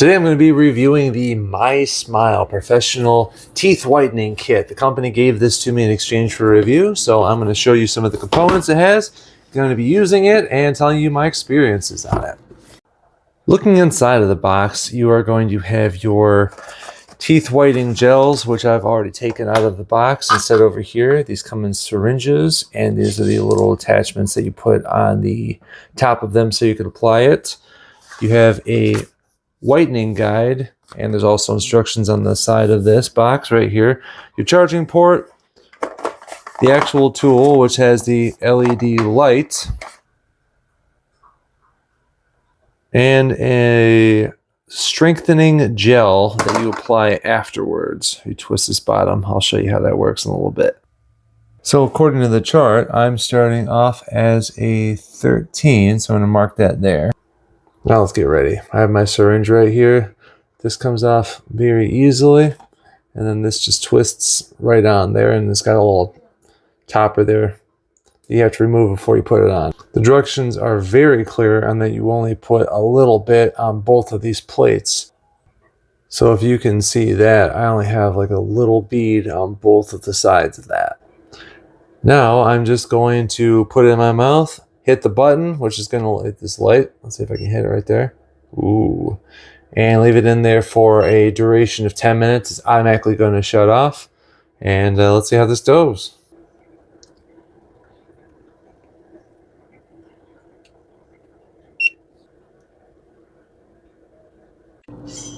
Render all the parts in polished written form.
Today I'm going to be reviewing the MySmile Professional Teeth Whitening Kit. The company gave this to me in exchange for a review, so I'm going to show you some of the components it has. I'm going to be using it and telling you my experiences on it. Looking inside of the box, you are going to have your teeth whitening gels, which I've already taken out of the box and set over here. These come in syringes, and these are the little attachments that you put on the top of them so you can apply it. You have a whitening guide, and there's also instructions on the side of this box right here. Your charging port, the actual tool, which has the LED light, and a strengthening gel that you apply afterwards. You twist this bottom. I'll show you how that works in a little bit. So according to the chart, I'm starting off as a 13, so I'm going to mark that there. Now let's get ready. I have my syringe right here. This comes off very easily, and then this just twists right on there, and it's got a little topper there you have to remove before you put it on. The directions are very clear on that you only put a little bit on both of these plates. So if you can see that, I only have like a little bead on both of the sides of that. Now I'm just going to put it in my mouth, hit the button, which is going to hit this light. Let's see if I can hit it right there. Ooh. And leave it in there for a duration of 10 minutes. It's automatically going to shut off. And let's see how this goes.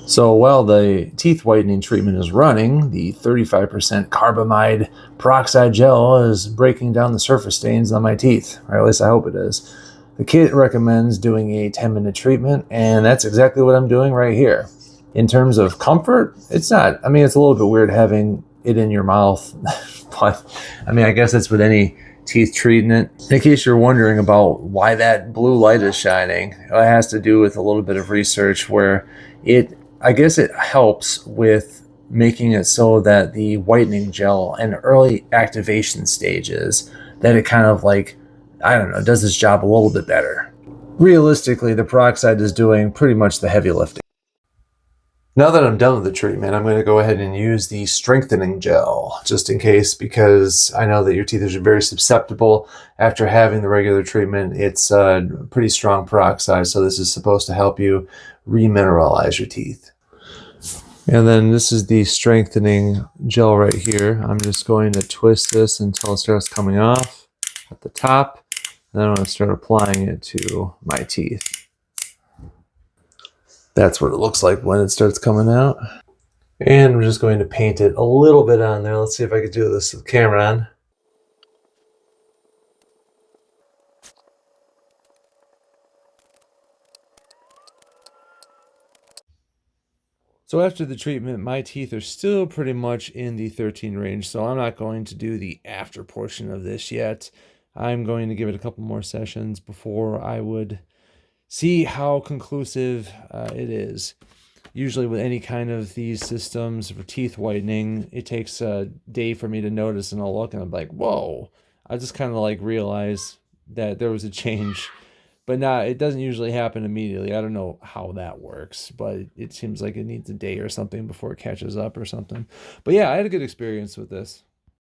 So while the teeth whitening treatment is running, the 35% carbamide peroxide gel is breaking down the surface stains on my teeth, or at least I hope it is. The kit recommends doing a 10-minute treatment, and that's exactly what I'm doing right here. In terms of comfort, it's not. I mean, it's a little bit weird having it in your mouth, but I mean, I guess that's with any teeth treatment. In case you're wondering about why that blue light is shining, it has to do with a little bit of research where I guess it helps with making it so that the whitening gel in early activation stages, that it kind of like, I don't know, does its job a little bit better. Realistically, the peroxide is doing pretty much the heavy lifting. Now that I'm done with the treatment, I'm going to go ahead and use the strengthening gel, just in case, because I know that your teeth are very susceptible after having the regular treatment. It's pretty strong peroxide, so this is supposed to help you remineralize your teeth. And then this is the strengthening gel right here. I'm just going to twist this until it starts coming off at the top. And then I'm going to start applying it to my teeth. That's what it looks like when it starts coming out. And I'm just going to paint it a little bit on there. Let's see if I can do this with the camera on. So after the treatment, my teeth are still pretty much in the 13 range, so I'm not going to do the after portion of this yet. I'm going to give it a couple more sessions before I would see how conclusive it is. Usually with any kind of these systems for teeth whitening, it takes a day for me to notice, and I'll look and I'm like, whoa. I just kind of like realize that there was a change. But it doesn't usually happen immediately. I don't know how that works, but it seems like it needs a day or something before it catches up or something. But yeah, I had a good experience with this.